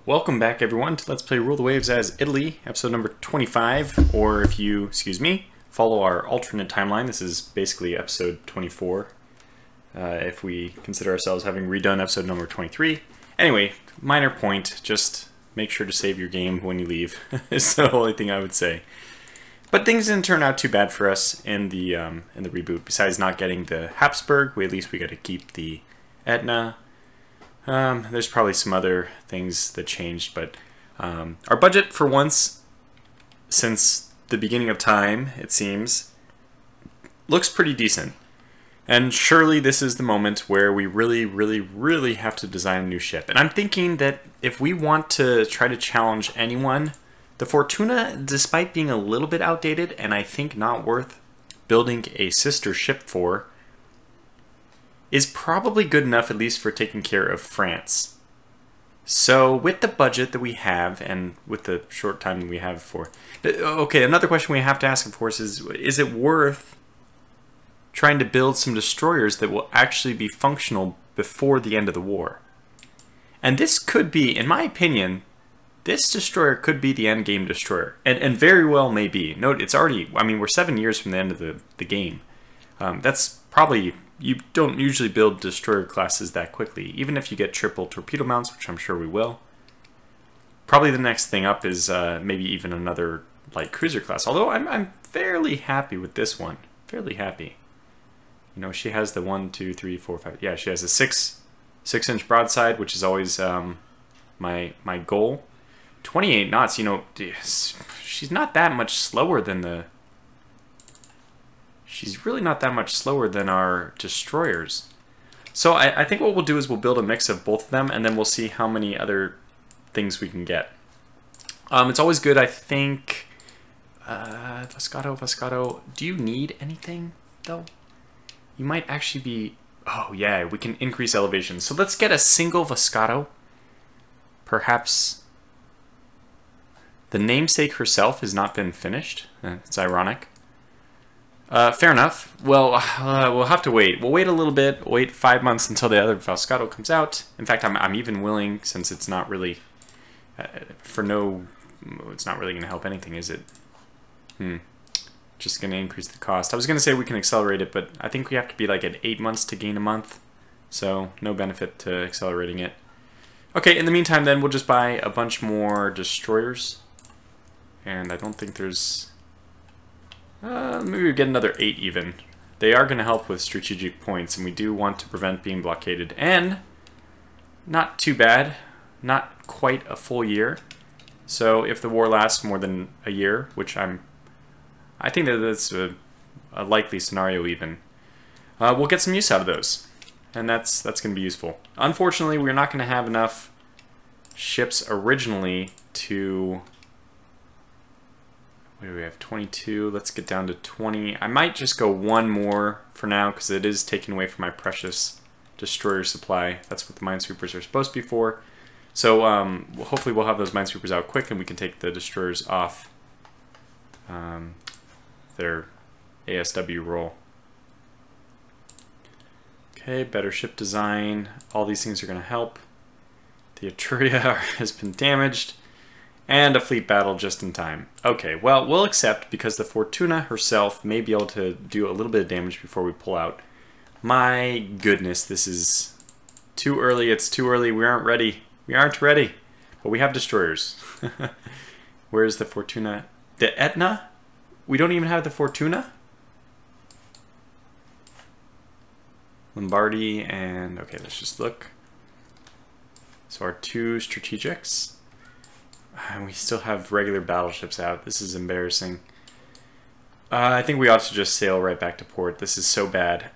Welcome back, everyone, to Let's Play Rule the Waves as Italy, episode number 25, or if you, follow our alternate timeline, this is basically episode 24, if we consider ourselves having redone episode number 23. Anyway, minor point, just make sure to save your game when you leave, is the only thing I would say. But things didn't turn out too bad for us in the reboot. Besides not getting the Habsburg, at least we got to keep the Etna. There's probably some other things that changed, but our budget for once, since the beginning of time, it seems, looks pretty decent. And surely this is the moment where we really have to design a new ship. And I'm thinking that if we want to try to challenge anyone, the Fortuna, despite being a little bit outdated and I think not worth building a sister ship for, is probably good enough at least for taking care of France. So with the budget that we have and with the short time that we have for... Okay, another question we have to ask, of course, is it worth trying to build some destroyers that will actually be functional before the end of the war? And this could be, in my opinion, this destroyer could be the endgame destroyer. And very well may be. Note, it's already... I mean, we're 7 years from the end of the game. That's probably... You don't usually build destroyer classes that quickly, even if you get triple torpedo mounts, which I'm sure we will. Probably the next thing up is maybe even another light cruiser class, although I'm fairly happy with this one. Fairly happy. You know, she has the 1, 2, 3, 4, 5... Yeah, she has a 6-inch broadside, which is always my goal. 28 knots, you know, she's not that much slower than the... She's really not that much slower than our destroyers. So I think what we'll do is we'll build a mix of both of them, and then we'll see how many other things we can get. It's always good, I think... Vascato. Do you need anything, though? You might actually be... Oh, yeah, we can increase elevation. So let's get a single Vascato. Perhaps... The namesake herself has not been finished. It's ironic. Fair enough. Well, we'll have to wait. We'll wait a little bit. We'll wait 5 months until the other Vascato comes out. In fact, I'm even willing, since it's not really... it's not really going to help anything, is it? Just going to increase the cost. I was going to say we can accelerate it, but I think we have to be like at 8 months to gain a month. So, no benefit to accelerating it. Okay, in the meantime, then, we'll just buy a bunch more destroyers. And I don't think there's... maybe we get another 8 even. They are going to help with strategic points, and we do want to prevent being blockaded. And not too bad. Not quite a full year. So if the war lasts more than a year, which I think that that's a likely scenario even, we'll get some use out of those. And that's going to be useful. Unfortunately, we're not going to have enough ships originally to... What do we have? 22. Let's get down to 20. I might just go one more for now because it is taking away from my precious destroyer supply. That's what the minesweepers are supposed to be for. So hopefully we'll have those minesweepers out quick and we can take the destroyers off their ASW roll. Okay, better ship design. All these things are going to help. The Etruria has been damaged. And a fleet battle just in time. Okay, well, we'll accept because the Fortuna herself may be able to do a little bit of damage before we pull out. My goodness, this is too early. It's too early. We aren't ready. We aren't ready. But we have destroyers. Where's the Fortuna? The Etna? We don't even have the Fortuna? Lombardy and... Okay, let's just look. So our 2 strategics. And we still have regular battleships out. This is embarrassing. I think we ought to just sail right back to port. This is so bad.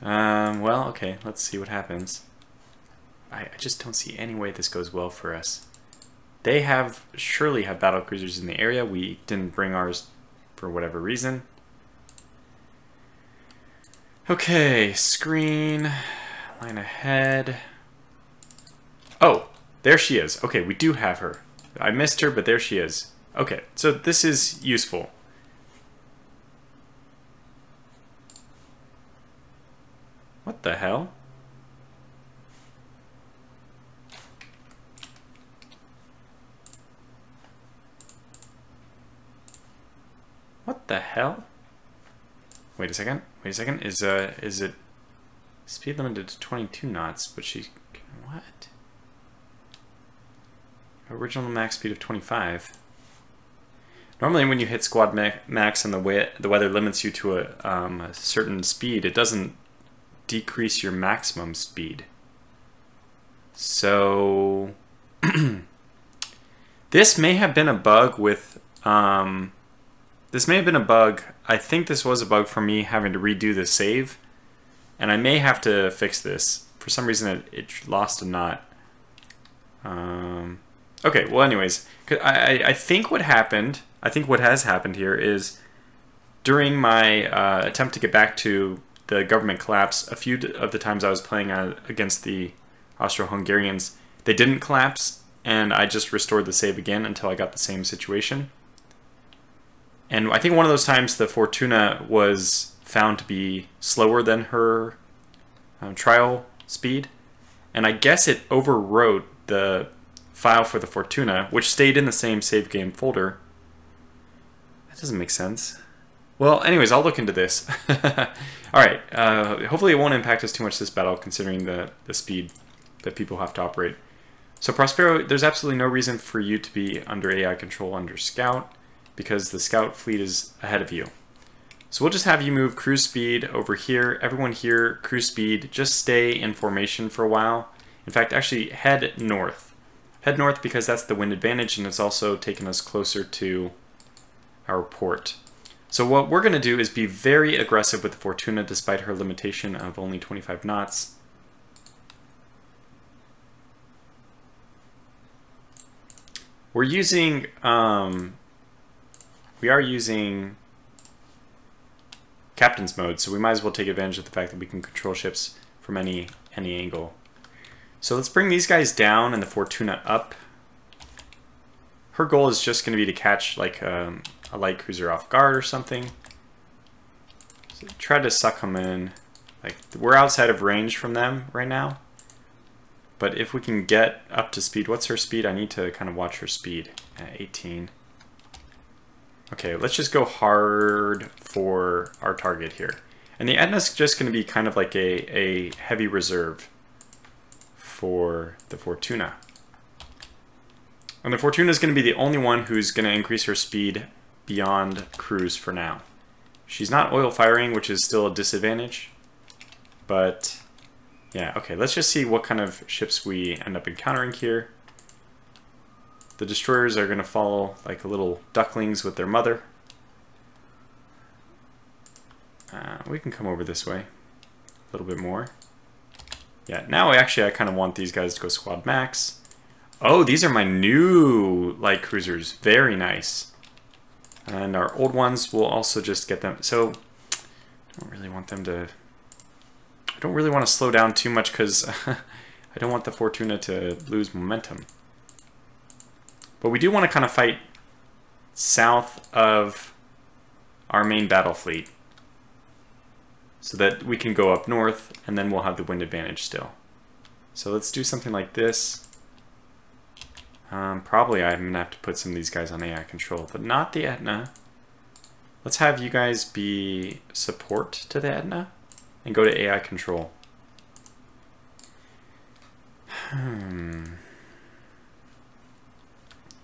Well, okay. Let's see what happens. I just don't see any way this goes well for us. They surely have battle cruisers in the area. We didn't bring ours for whatever reason. Okay, screen. Line ahead. Oh! There she is. Okay, we do have her. I missed her, but there she is. Okay, so this is useful. What the hell? What the hell? Wait a second. Wait a second. Is it speed limited to 22 knots? But she, what? Original max speed of 25. Normally, when you hit squad max and the weather limits you to a certain speed, it doesn't decrease your maximum speed. So this may have been a bug with this may have been a bug. I think this was a bug for me having to redo the save, and I may have to fix this. For some reason, it lost a knot. Okay, well, anyways, I think what happened. I think what has happened here is during my attempt to get back to the government collapse, a few of the times I was playing against the Austro-Hungarians, they didn't collapse, and I just restored the save again until I got the same situation. And I think one of those times the Fortuna was found to be slower than her trial speed, and I guess it overwrote the file for the Fortuna, which stayed in the same save game folder. That doesn't make sense. Well, anyways, I'll look into this. Alright, hopefully it won't impact us too much this battle, considering the speed that people have to operate. So Prospero, there's absolutely no reason for you to be under AI control under Scout, because the Scout fleet is ahead of you. So we'll just have you move cruise speed over here. Everyone here, cruise speed, just stay in formation for a while. In fact, actually head north. Head north because that's the wind advantage, and it's also taken us closer to our port. So what we're going to do is be very aggressive with the Fortuna despite her limitation of only 25 knots. We're using, we are using captain's mode, so we might as well take advantage of the fact that we can control ships from any angle. So let's bring these guys down and the Fortuna up. Her goal is just going to be to catch like a light cruiser off guard or something. So try to suck them in. Like, we're outside of range from them right now. But if we can get up to speed, what's her speed? I need to kind of watch her speed. 18. Okay, let's just go hard for our target here. And the Etna's just going to be kind of like a heavy reserve for the Fortuna. And the Fortuna is going to be the only one who's going to increase her speed beyond cruise for now. She's not oil firing, which is still a disadvantage. But yeah, okay, let's just see what kind of ships we end up encountering here. The destroyers are going to follow like little ducklings with their mother. We can come over this way a little bit more. Yeah, now actually I kind of want these guys to go squad max. Oh, these are my new light cruisers. Very nice. And our old ones will also just get them. So I don't really want them to... I don't really want to slow down too much because I don't want the Fortuna to lose momentum. But we do want to kind of fight south of our main battle fleet so that we can go up north and then we'll have the wind advantage still. So let's do something like this. Probably I'm going to have to put some of these guys on AI control, but not the Etna. Let's have you guys be support to the Etna and go to AI control.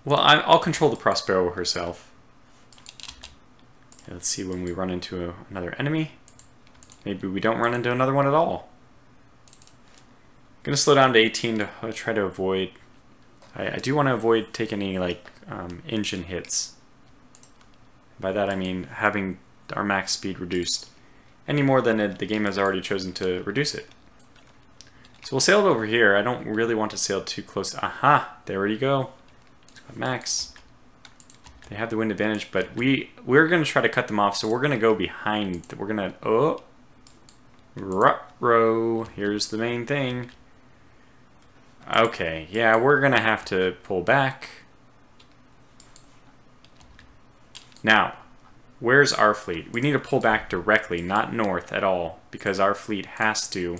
Well, I'll control the Prospero herself. Let's see when we run into another enemy. Maybe we don't run into another one at all. I'm going to slow down to 18 to try to avoid... I do want to avoid taking any like engine hits. By that I mean having our max speed reduced any more than the game has already chosen to reduce it. So we'll sail it over here. I don't really want to sail too close. Aha! There you go. Max. They have the wind advantage, but we're going to try to cut them off, so we're going to go behind. We're going to... Ruh-roh. Here's the main thing. Okay, yeah, we're going to have to pull back. Now, where's our fleet? We need to pull back directly, not north at all, because our fleet has to...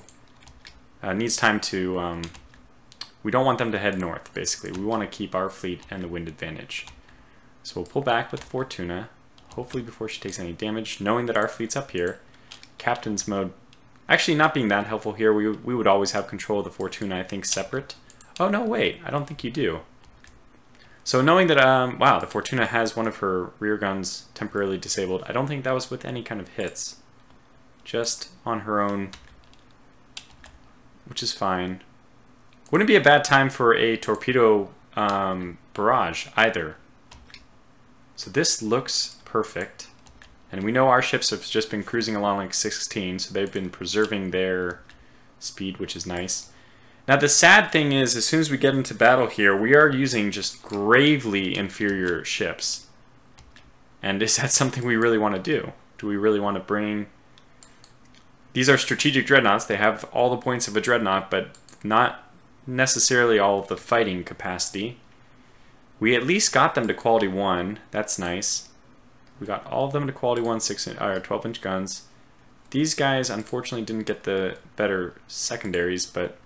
needs time to... we don't want them to head north, basically. We want to keep our fleet and the wind advantage. So we'll pull back with Fortuna. hopefully before she takes any damage, knowing that our fleet's up here. Captain's mode actually not being that helpful here. We would always have control of the Fortuna, I think, separate. Oh, no, wait. I don't think you do. So knowing that, wow, the Fortuna has one of her rear guns temporarily disabled. I don't think that was with any kind of hits. Just on her own, which is fine. Wouldn't be a bad time for a torpedo barrage either. So this looks perfect. And we know our ships have just been cruising along like 16, so they've been preserving their speed, which is nice. Now the sad thing is, as soon as we get into battle here, we are using just gravely inferior ships. And is that something we really want to do? Do we really want to bring... These are strategic dreadnoughts. They have all the points of a dreadnought, but not necessarily all of the fighting capacity. We at least got them to quality 1. That's nice. We got all of them to quality 1 12-inch guns. These guys, unfortunately, didn't get the better secondaries, but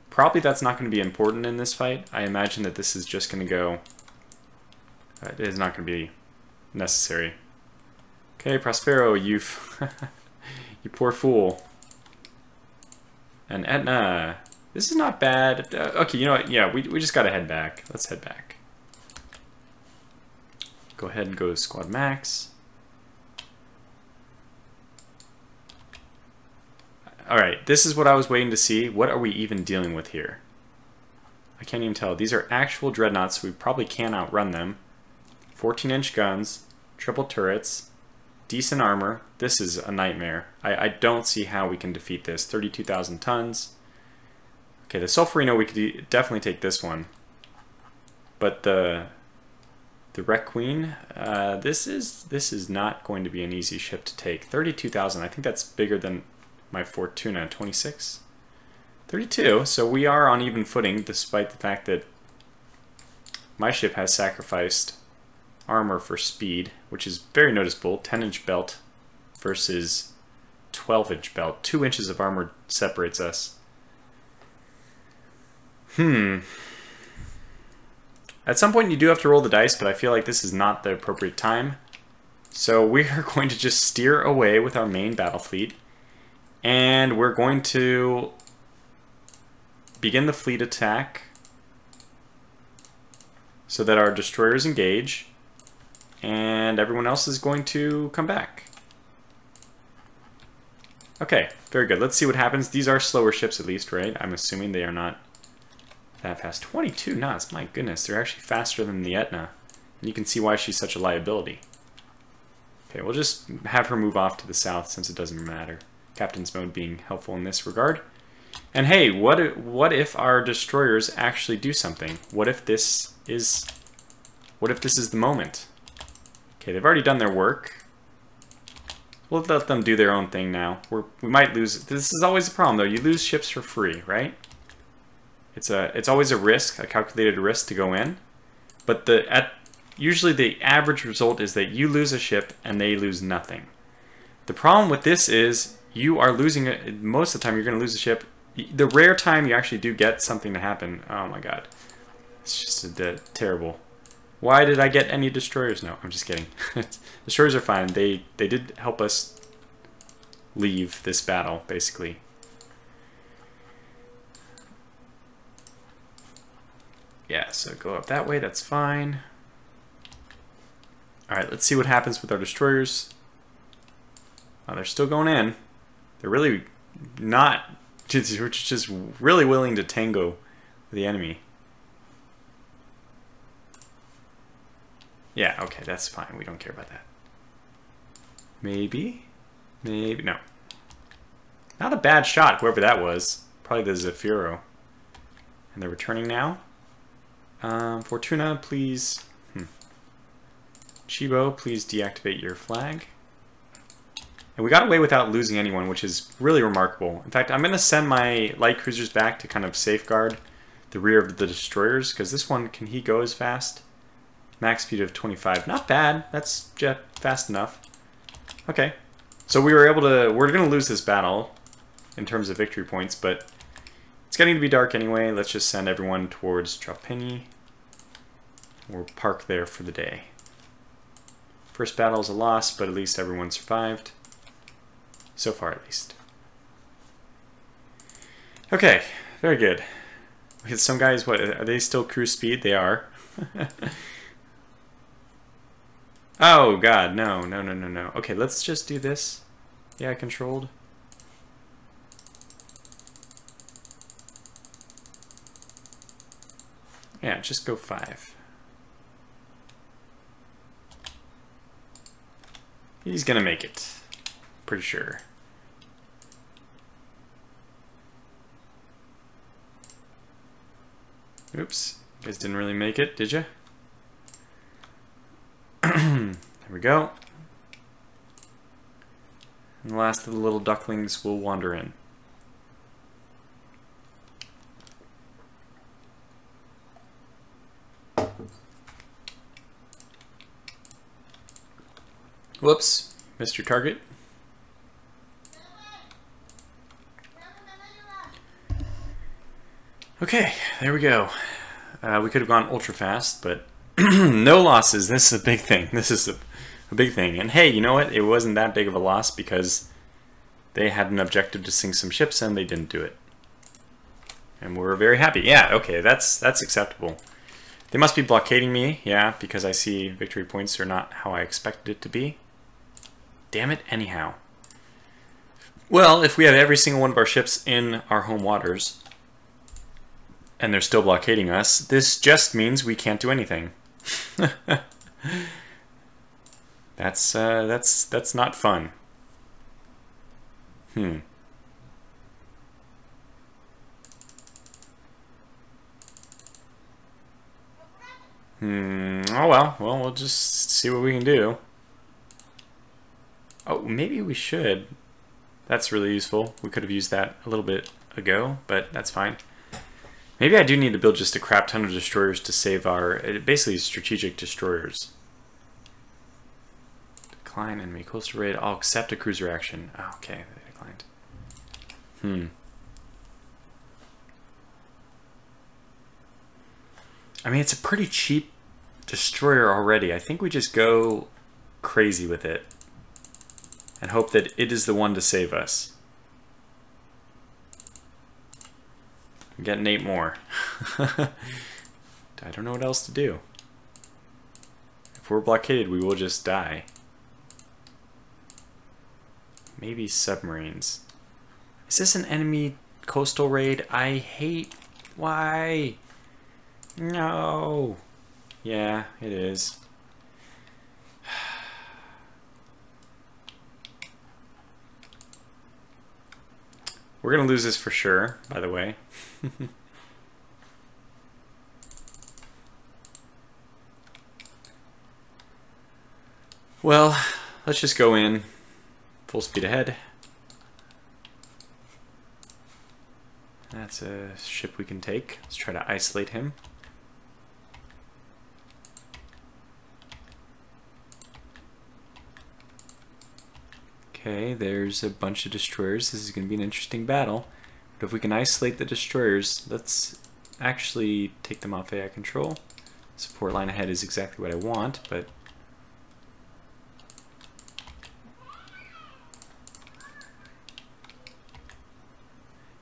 probably that's not going to be important in this fight. I imagine that this is just going to go... it is not going to be necessary. Okay, Prospero, you you poor fool. And Etna, this is not bad. Okay, you know what? Yeah, we just got to head back. Let's head back. Go ahead and go squad max. Alright, this is what I was waiting to see. What are we even dealing with here? I can't even tell. These are actual dreadnoughts, so we probably can't outrun them. 14-inch guns, triple turrets, decent armor. This is a nightmare. I don't see how we can defeat this. 32,000 tons. Okay, the Sulfurino, we could definitely take this one. But the Wreck Queen, this is not going to be an easy ship to take. 32,000, I think that's bigger than my Fortuna. 26? 32, so we are on even footing despite the fact that my ship has sacrificed armor for speed, which is very noticeable. 10-inch belt versus 12-inch belt. 2 inches of armor separates us. At some point you do have to roll the dice, but I feel like this is not the appropriate time. So we are going to just steer away with our main battle fleet, and we're going to begin the fleet attack so that our destroyers engage, and everyone else is going to come back. Okay, very good. Let's see what happens. These are slower ships at least, right? I'm assuming they are not that fast. 22 knots, my goodness. They're actually faster than the Etna. And you can see why she's such a liability. Okay, we'll just have her move off to the south since it doesn't matter. Captain's mode being helpful in this regard. And hey, what if our destroyers actually do something? What if this is the moment? Okay, they've already done their work. We'll let them do their own thing now. We might lose. This is always a problem though. You lose ships for free, right? It's always a risk, a calculated risk to go in. But usually the average result is that you lose a ship and they lose nothing. The problem with this is you are losing it. Most of the time you're going to lose a ship. The rare time you actually do get something to happen, oh my god. It's just terrible. Why did I get any destroyers? No, I'm just kidding. Destroyers are fine. They did help us leave this battle, basically. Yeah, so go up that way, that's fine. Alright, let's see what happens with our destroyers. Oh, they're still going in. They're really not, just really willing to tango with the enemy. Yeah, okay, that's fine. We don't care about that. Maybe? Maybe, no. Not a bad shot, whoever that was. Probably the Zafiro. And they're returning now. Fortuna, please. Chibo, please deactivate your flag. And we got away without losing anyone, which is really remarkable. In fact, I'm going to send my light cruisers back to kind of safeguard the rear of the destroyers, because this one, can he go as fast? Max speed of 25. Not bad. That's fast enough. Okay. So we were able to... We're going to lose this battle in terms of victory points, but it's getting to be dark anyway. Let's just send everyone towards Trapani. We'll park there for the day. First battle is a loss, but at least everyone survived. So far, at least. Okay, very good. We had some guys, what, are they still cruise speed? They are. Oh, God, no, no, no, no, no. Okay, let's just do this. Yeah, controlled. Yeah, just go 5. He's gonna make it. Pretty sure. Oops. You guys didn't really make it, did you? There we go. And the last of the little ducklings will wander in. Whoops, missed your target. Okay, there we go. We could have gone ultra fast, but no losses. This is a big thing. This is a big thing. And hey, you know what? It wasn't that big of a loss because they had an objective to sink some ships and they didn't do it. And we're very happy. Yeah, okay, that's acceptable. They must be blockading me, yeah, because I see victory points are not how I expected it to be. Damn it, anyhow. Well, if we had every single one of our ships in our home waters, and they're still blockading us, this just means we can't do anything. That's not fun. Oh well, we'll just see what we can do. Oh, maybe we should. That's really useful. We could have used that a little bit ago, but that's fine. Maybe I do need to build just a crap ton of destroyers to save our, basically strategic destroyers. Decline enemy coastal raid. I'll accept a cruiser action. Oh, okay, they declined. I mean, it's a pretty cheap destroyer already. I think we just go crazy with it and hope that it is the one to save us. I'm getting 8 more. I don't know what else to do. If we're blockaded, we will just die. Maybe submarines. Is this an enemy coastal raid? I hate... Why? No. Yeah, it is. We're gonna lose this for sure, by the way. Well, let's just go in full speed ahead. That's a ship we can take. Let's try to isolate him. Okay, there's a bunch of destroyers. This is going to be an interesting battle. But if we can isolate the destroyers, let's actually take them off AI control. Support line ahead is exactly what I want, but...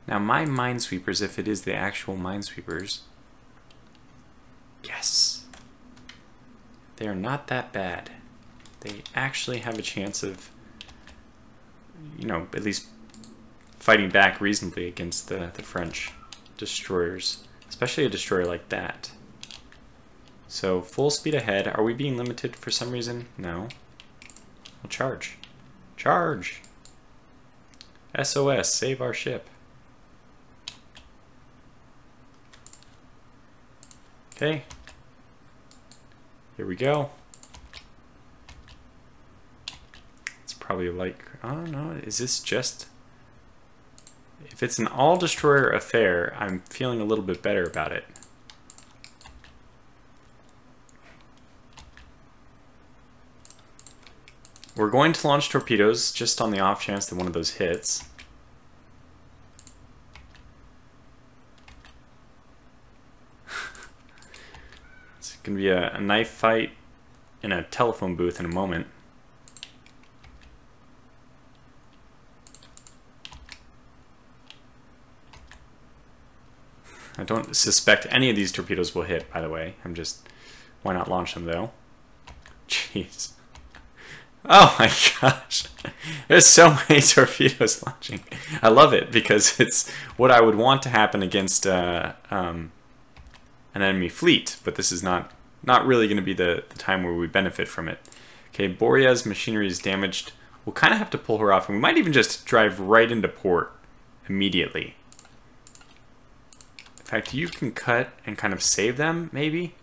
Now my minesweepers, if it is the actual minesweepers... Yes! They are not that bad. They actually have a chance of... you know, at least fighting back reasonably against the French destroyers, especially a destroyer like that. So full speed ahead. Are we being limited for some reason? No. We'll charge. Charge! SOS, save our ship. Okay. Here we go. Probably like, I don't know, is this just... If it's an all-destroyer affair, I'm feeling a little bit better about it. We're going to launch torpedoes just on the off chance that one of those hits. It's going to be a knife fight in a telephone booth in a moment. I don't suspect any of these torpedoes will hit, by the way. Why not launch them, though? Jeez. Oh my gosh. There's so many torpedoes launching. I love it because it's what I would want to happen against an enemy fleet, but this is not really going to be the time where we benefit from it. Okay, Boria's machinery is damaged. We'll kind of have to pull her off, and we might even just drive right into port immediately. In fact, you can cut and kind of save them, maybe?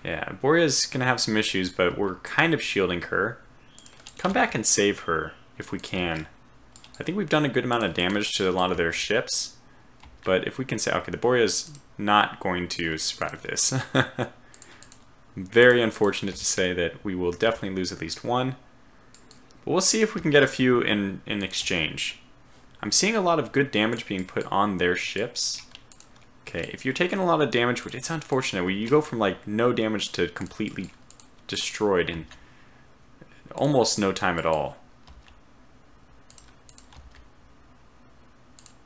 Yeah, Boria's going to have some issues, but we're kind of shielding her. Come back and save her, if we can. I think we've done a good amount of damage to a lot of their ships, but if we can say, okay, the Boria's not going to survive this. Very unfortunate to say that we will definitely lose at least one, but we'll see if we can get a few in exchange. I'm seeing a lot of good damage being put on their ships. Okay, if you're taking a lot of damage, which it's unfortunate, where you go from like no damage to completely destroyed in almost no time at all.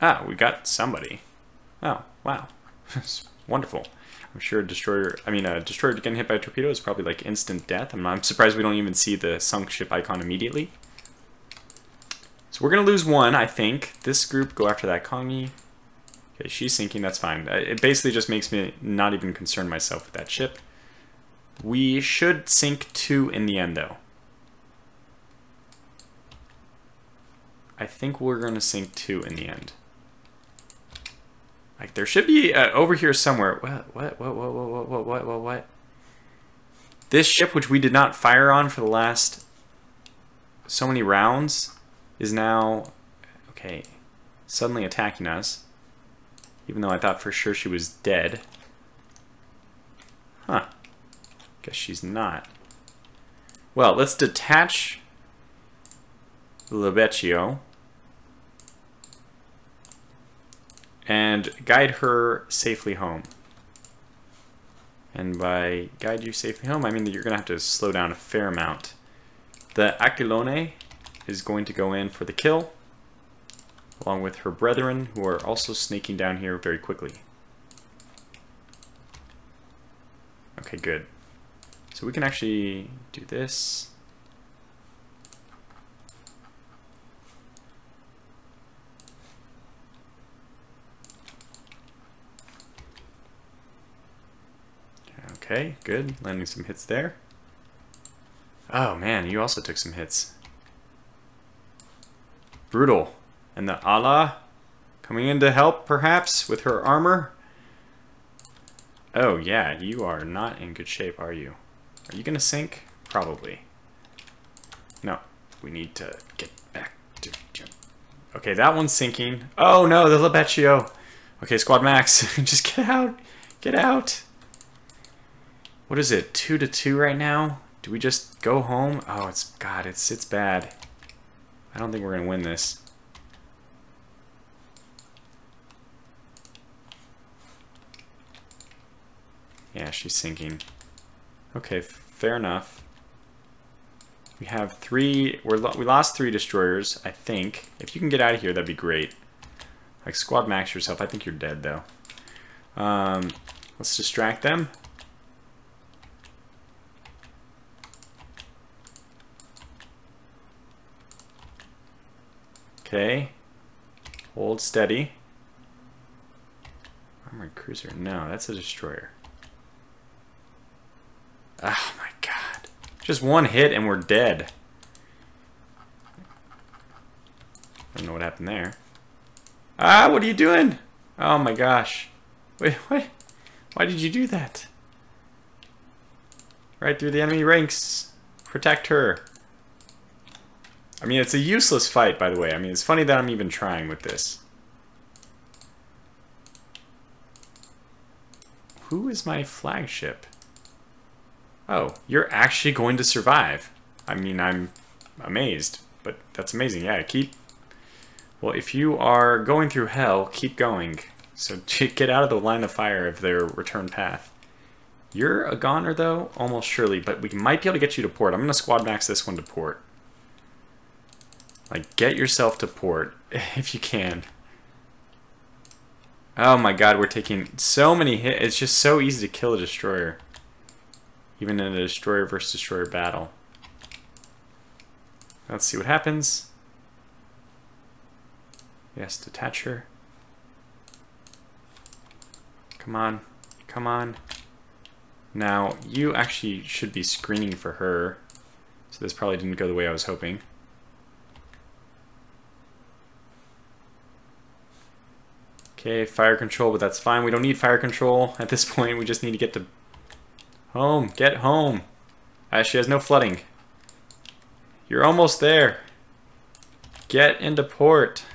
Ah, we got somebody. Oh, wow. Wonderful. I'm sure a destroyer getting hit by a torpedo is probably like instant death. I'm surprised we don't even see the sunk ship icon immediately. So we're going to lose one, I think. This group go after that Kongi. Okay, she's sinking, that's fine. It basically just makes me not even concern myself with that ship. We should sink 2 in the end, though. I think we're going to sink 2 in the end. Like, there should be over here somewhere. What? This ship, which we did not fire on for the last so many rounds, is now, okay, suddenly attacking us. Even though I thought for sure she was dead. Huh. Guess she's not. Well, let's detach Lebeccio and guide her safely home. And by guide you safely home, I mean that you're going to have to slow down a fair amount. The Aquilone is going to go in for the kill, along with her brethren, who are also snaking down here very quickly. Okay, good. So we can actually do this. Okay, good. Landing some hits there. Oh man, you also took some hits. Brutal. And the Allah coming in to help, perhaps, with her armor. Oh, yeah, you are not in good shape, are you? Are you going to sink? Probably. No, we need to get back to... Okay, that one's sinking. Oh, no, the Lebeccio. Okay, Squad Max, just get out. Get out. What is it, 2-2 right now? Do we just go home? Oh, it's... God, it's bad. I don't think we're going to win this. Yeah, she's sinking. Okay, fair enough. We have 3... we lost 3 destroyers, I think. If you can get out of here, that'd be great. Like, Squad Max yourself. I think you're dead, though. Let's distract them. Okay. Hold steady. Armored cruiser. No, that's a destroyer. Oh my god. Just one hit and we're dead. I don't know what happened there. Ah, what are you doing? Oh my gosh. Wait, what? Why did you do that? Right through the enemy ranks. Protect her. I mean, it's a useless fight, by the way. I mean, it's funny that I'm even trying with this. Who is my flagship? Oh, you're actually going to survive. I mean, I'm amazed, but that's amazing. Yeah, keep... Well, if you are going through hell, keep going. So get out of the line of fire of their return path. You're a goner, though? Almost surely, but we might be able to get you to port. I'm going to squad max this one to port. Like, get yourself to port, if you can. Oh my god, we're taking so many hits. It's just so easy to kill a destroyer. Even in a destroyer versus destroyer battle. Let's see what happens. Yes, detach her. Come on. Come on. Now, you actually should be screening for her. So this probably didn't go the way I was hoping. Okay, fire control, but that's fine. We don't need fire control at this point. We just need to get to home. Get home. She has no flooding. You're almost there. Get into port.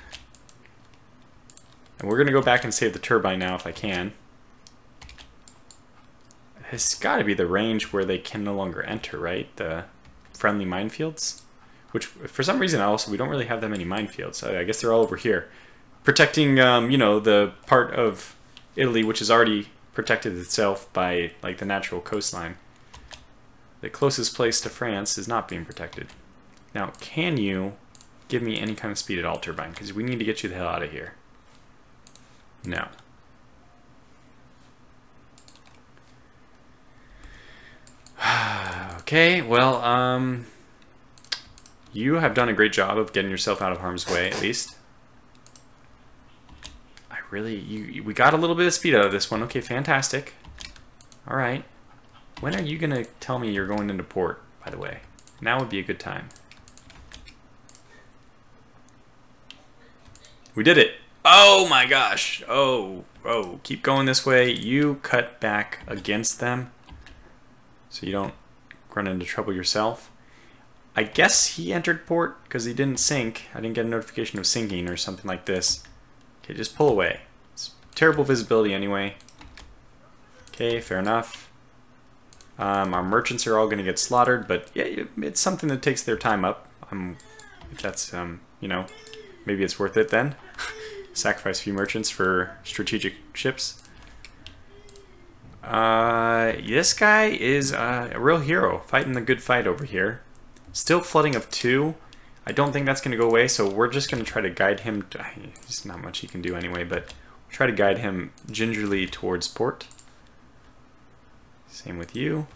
And we're going to go back and save the turbine now if I can. It's got to be the range where they can no longer enter, right? The friendly minefields? Which, for some reason, also, we don't really have that many minefields. I guess they're all over here. Protecting, you know, the part of Italy which has already protected itself by, like, the natural coastline. The closest place to France is not being protected. Now, can you give me any kind of speed at all, turbine? Because we need to get you the hell out of here. No. Okay, well, you have done a great job of getting yourself out of harm's way, at least. We got a little bit of speed out of this one. Okay, fantastic. Alright. When are you going to tell me you're going into port, by the way? Now would be a good time. We did it! Oh my gosh! Oh, keep going this way. You cut back against them so you don't run into trouble yourself. I guess he entered port because he didn't sink. I didn't get a notification of sinking or something like this. Okay, just pull away. It's terrible visibility anyway. Okay, fair enough. Our merchants are all going to get slaughtered, but yeah, it's something that takes their time up. If that's, you know, maybe it's worth it then. Sacrifice a few merchants for strategic ships. This guy is a real hero, fighting the good fight over here. Still flooding of 2. I don't think that's going to go away, so we're just going to try to guide him. There's not much he can do anyway, but we'll try to guide him gingerly towards port. Same with you.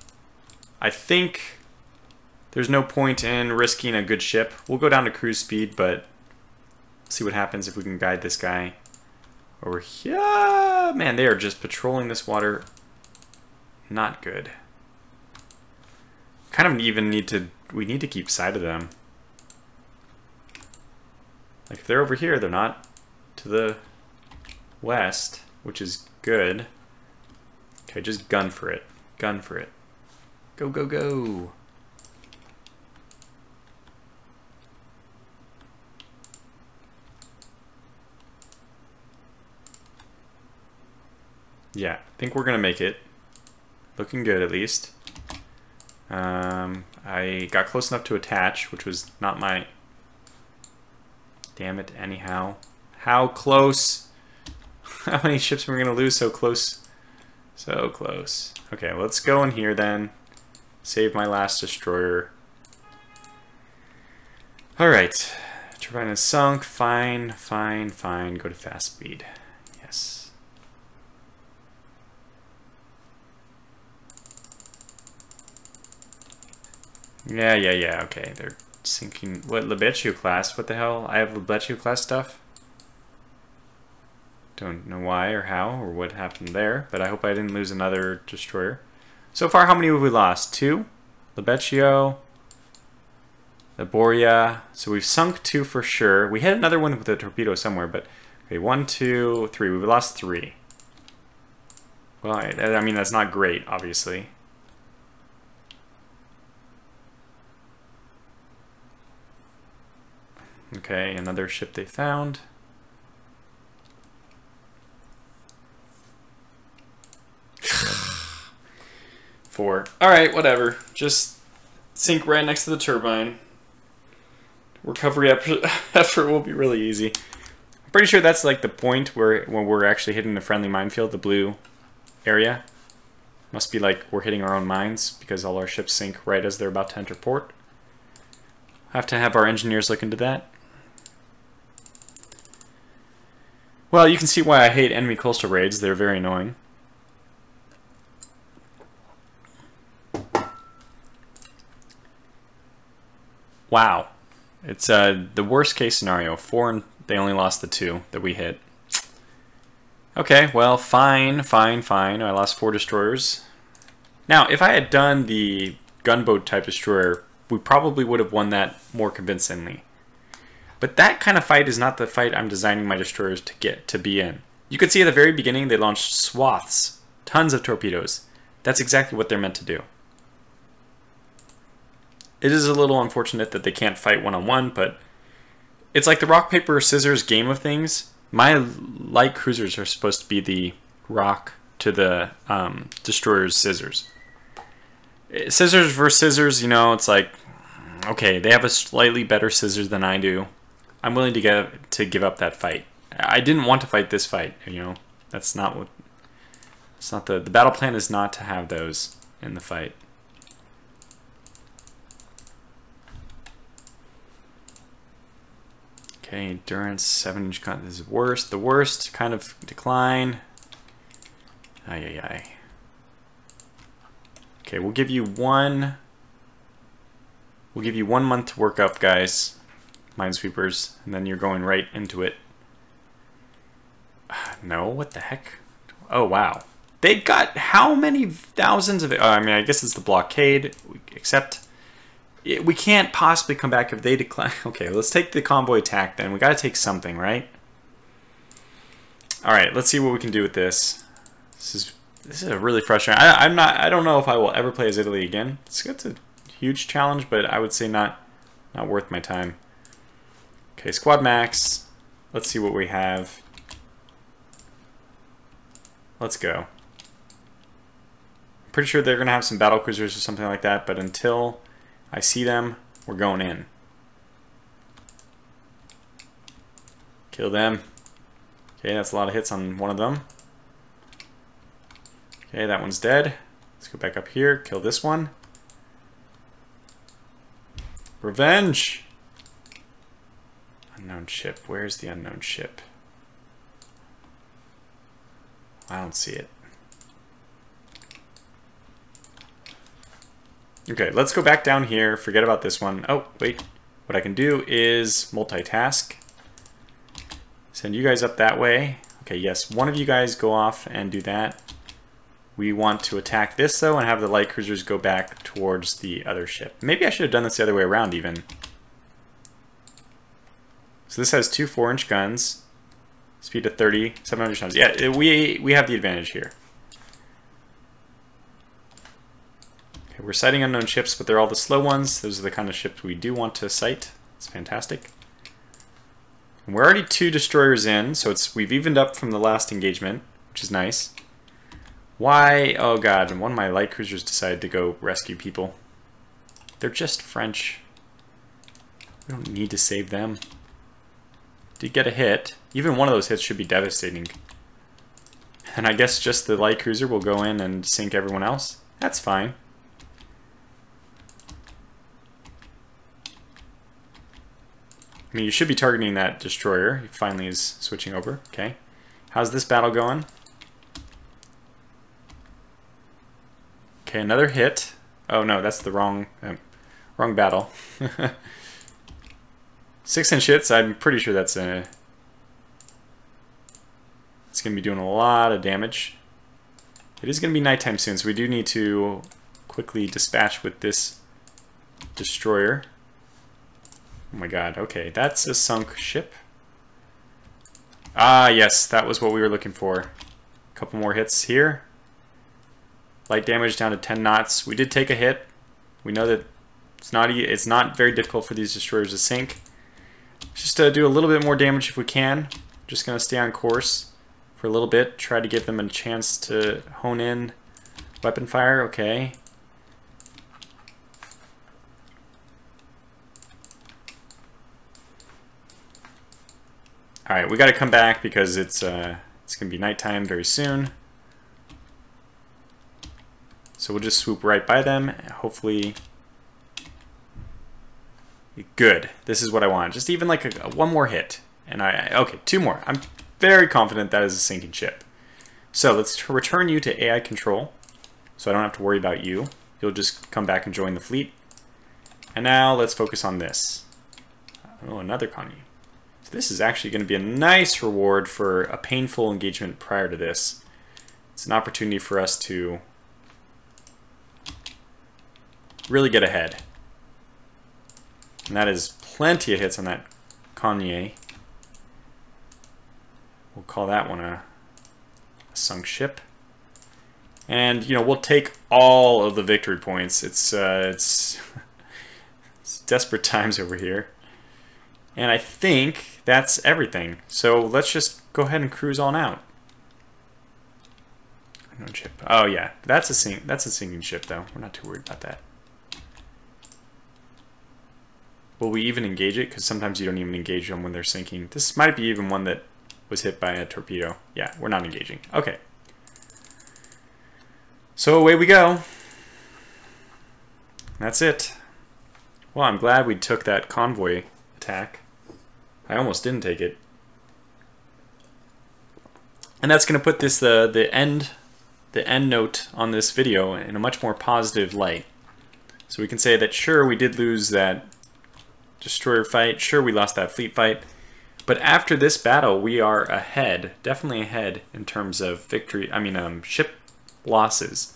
I think there's no point in risking a good ship. We'll go down to cruise speed, but see what happens if we can guide this guy over here. Man, they are just patrolling this water. Not good. Kind of even need to, we need to keep sight of them. Like, if they're over here, they're not to the west, which is good. Okay, just gun for it. Gun for it. Go, go, go. Yeah, I think we're going to make it. Looking good, at least. I got close enough to attach, which was not my... Damn it, anyhow. How close? How many ships are we going to lose so close? So close. Okay, let's go in here then. Save my last destroyer. Alright. Turbine is sunk. Fine, fine, fine. Go to fast speed. Yes. Yeah. Okay, they're sinking. What, Libeccio class? What the hell? I have Libeccio class stuff? Don't know why or how or what happened there, but I hope I didn't lose another destroyer. So far, how many have we lost? 2? Libeccio, Liboria. So we've sunk 2 for sure. We had another one with a torpedo somewhere, but okay, 1, 2, 3. We've lost 3. Well, I mean, that's not great, obviously. Okay, another ship they found. Four. Alright, whatever. Just sink right next to the turbine. Recovery effort will be really easy. I'm pretty sure that's like the point where when we're actually hitting the friendly minefield, the blue area. Must be like we're hitting our own mines because all our ships sink right as they're about to enter port. Have to have our engineers look into that. Well, you can see why I hate enemy coastal raids. They're very annoying. Wow. It's the worst case scenario. 4 and they only lost the 2 that we hit. Okay, well, fine. I lost 4 destroyers. Now, if I had done the gunboat type destroyer, we probably would have won that more convincingly. But that kind of fight is not the fight I'm designing my destroyers to be in. You could see at the very beginning they launched swaths, tons of torpedoes. That's exactly what they're meant to do. It is a little unfortunate that they can't fight one-on-one, but it's like the rock, paper, scissors game of things. My light cruisers are supposed to be the rock to the destroyer's scissors. Scissors versus scissors, you know, it's like, okay, they have a slightly better scissors than I do. I'm willing to give up that fight. I didn't want to fight this fight, you know. That's not what. It's not the battle plan is not to have those in the fight. Okay, endurance 7-inch gun. This is worse. The worst kind of decline. Ay. Okay, we'll give you 1. We'll give you 1 month to work up, guys. Minesweepers, and then you're going right into it. No, what the heck? Oh, wow. They got how many thousands of it? I mean, I guess it's the blockade, except we can't possibly come back if they decline. Okay, let's take the convoy attack then. We got to take something, right? All right, let's see what we can do with this. This is a really frustrating. I don't know if I will ever play as Italy again. It's a huge challenge, but I would say not worth my time. Okay, squad max. Let's see what we have. Let's go. Pretty sure they're gonna have some battle cruisers or something like that, but until I see them, we're going in. Kill them. Okay, that's a lot of hits on one of them. Okay, that one's dead. Let's go back up here, kill this one. Revenge! Unknown ship. Where's the unknown ship? I don't see it. Okay, let's go back down here. Forget about this one. Oh, wait. What I can do is multitask. Send you guys up that way. Okay, yes, one of you guys go off and do that. We want to attack this, though, and have the light cruisers go back towards the other ship. Maybe I should have done this the other way around, even. So this has 2 4-inch guns. Speed of 30, 700 tons. Yeah, we have the advantage here. Okay, we're sighting unknown ships, but they're all the slow ones. Those are the kind of ships we do want to sight. It's fantastic. And we're already 2 destroyers in, so we've evened up from the last engagement, which is nice. Why? Oh god, and one of my light cruisers decided to go rescue people. They're just French. We don't need to save them. Did get a hit. Even one of those hits should be devastating. And I guess just the light cruiser will go in and sink everyone else. That's fine. I mean, you should be targeting that destroyer. He finally is switching over. Okay. How's this battle going? Okay, another hit. Oh no, that's the wrong battle. 6-inch hits. I'm pretty sure that's it's going to be doing a lot of damage. It is going to be nighttime soon, so we do need to quickly dispatch with this destroyer. Oh my god, okay, that's a sunk ship. Ah, yes, that was what we were looking for. A couple more hits here. Light damage down to 10 knots. We did take a hit. We know that it's not very difficult for these destroyers to sink. Just do a little bit more damage if we can. Just going to stay on course for a little bit. Try to give them a chance to hone in weapon fire. Okay. Alright, we got to come back because it's going to be nighttime very soon. So we'll just swoop right by them. Hopefully, good. This is what I want. Just even like one more hit. And okay, 2 more. I'm very confident that is a sinking ship. So let's return you to AI control. So I don't have to worry about you. You'll just come back and join the fleet. And now let's focus on this. Oh, another colony. So this is actually going to be a nice reward for a painful engagement prior to this. It's an opportunity for us to really get ahead. And that is plenty of hits on that colony. We'll call that one a sunk ship. And, you know, we'll take all of the victory points. It's desperate times over here. And I think that's everything. So let's just go ahead and cruise on out. Unknown ship. Oh yeah, that's a sinking ship though. We're not too worried about that. Will we even engage it? Because sometimes you don't even engage them when they're sinking. This might be even one that was hit by a torpedo. Yeah, we're not engaging. Okay. So away we go. That's it. Well, I'm glad we took that convoy attack. I almost didn't take it. And that's going to put this the end note on this video in a much more positive light. So we can say that sure, we did lose that destroyer fight. Sure, we lost that fleet fight. But after this battle, we are ahead, definitely ahead in terms of victory. I mean, ship losses.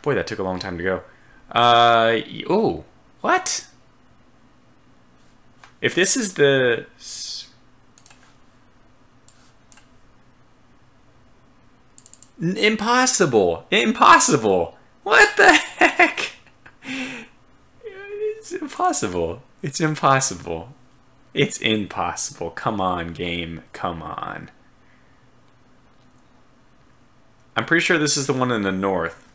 Boy, that took a long time to go. Oh, what? If this is the... Impossible! Impossible! What the heck? It's impossible. It's impossible. It's impossible. Come on, game. Come on. I'm pretty sure this is the one in the north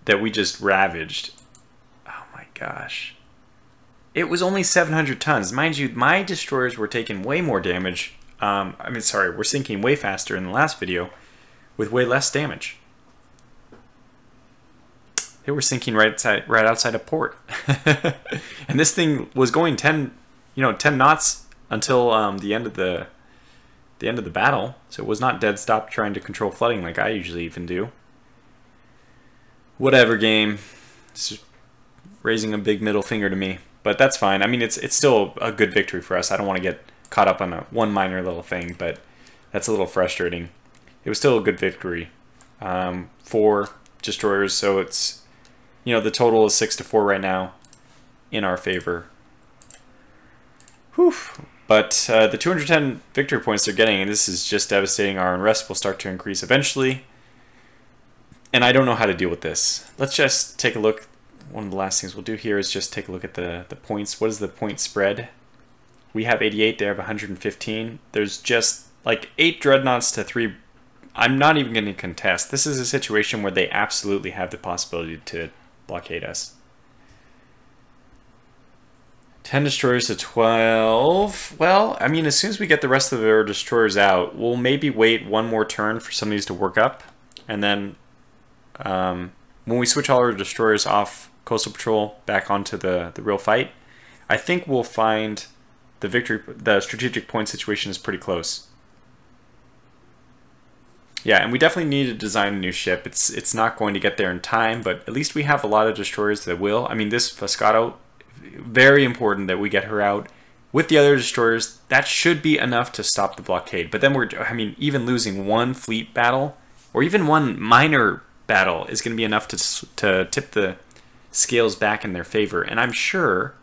that we just ravaged. Oh my gosh. It was only 700 tons. Mind you, my destroyers were taking way more damage. We're sinking way faster in the last video with way less damage. They were sinking right outside of port. And this thing was going 10 knots until the end of the battle. So it was not dead stop trying to control flooding like I usually even do. Whatever, game. It's just raising a big middle finger to me. But that's fine. I mean, it's still a good victory for us. I don't want to get caught up on one minor little thing, but that's a little frustrating. It was still a good victory. 4 destroyers, so it's, the total is 6-4 right now in our favor. Whew. But the 210 victory points they're getting, and this is just devastating. Our unrest will start to increase eventually. And I don't know how to deal with this. Let's just take a look. One of the last things we'll do here is just take a look at the points. What is the point spread? We have 88, they have 115. There's just like 8 dreadnoughts to 3. I'm not even going to contest. This is a situation where they absolutely have the possibility to blockade us. 10 destroyers to 12. Well, I mean, as soon as we get the rest of our destroyers out, we'll maybe wait one more turn for some of these to work up. And then when we switch all our destroyers off Coastal Patrol back onto the real fight, I think we'll find the strategic point situation is pretty close. Yeah, and we definitely need to design a new ship. It's not going to get there in time, but at least we have a lot of destroyers that will. I mean, this Foscato, very important that we get her out with the other destroyers. That should be enough to stop the blockade. But then even losing one fleet battle or even one minor battle is going to be enough to tip the scales back in their favor. And I'm sure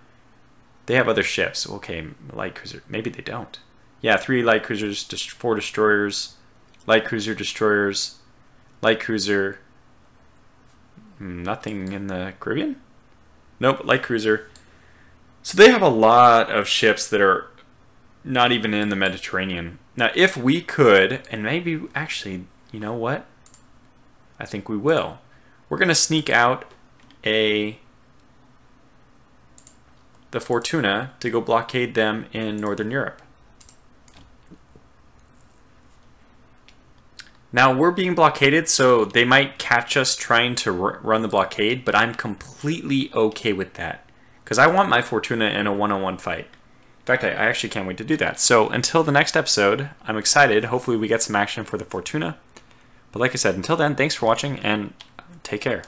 they have other ships. Okay, light cruiser. Maybe they don't. Yeah, 3 light cruisers, 4 destroyers, light cruiser, destroyers, light cruiser. Nothing in the Caribbean? Nope, light cruiser. So they have a lot of ships that are not even in the Mediterranean. Now, if we could, and maybe actually, you know what? I think we will. We're going to sneak out the Fortuna to go blockade them in Northern Europe. Now, we're being blockaded, so they might catch us trying to run the blockade, but I'm completely okay with that. Because I want my Fortuna in a one-on-one fight. In fact, I actually can't wait to do that. So until the next episode, I'm excited. Hopefully we get some action for the Fortuna. But like I said, until then, thanks for watching, and take care.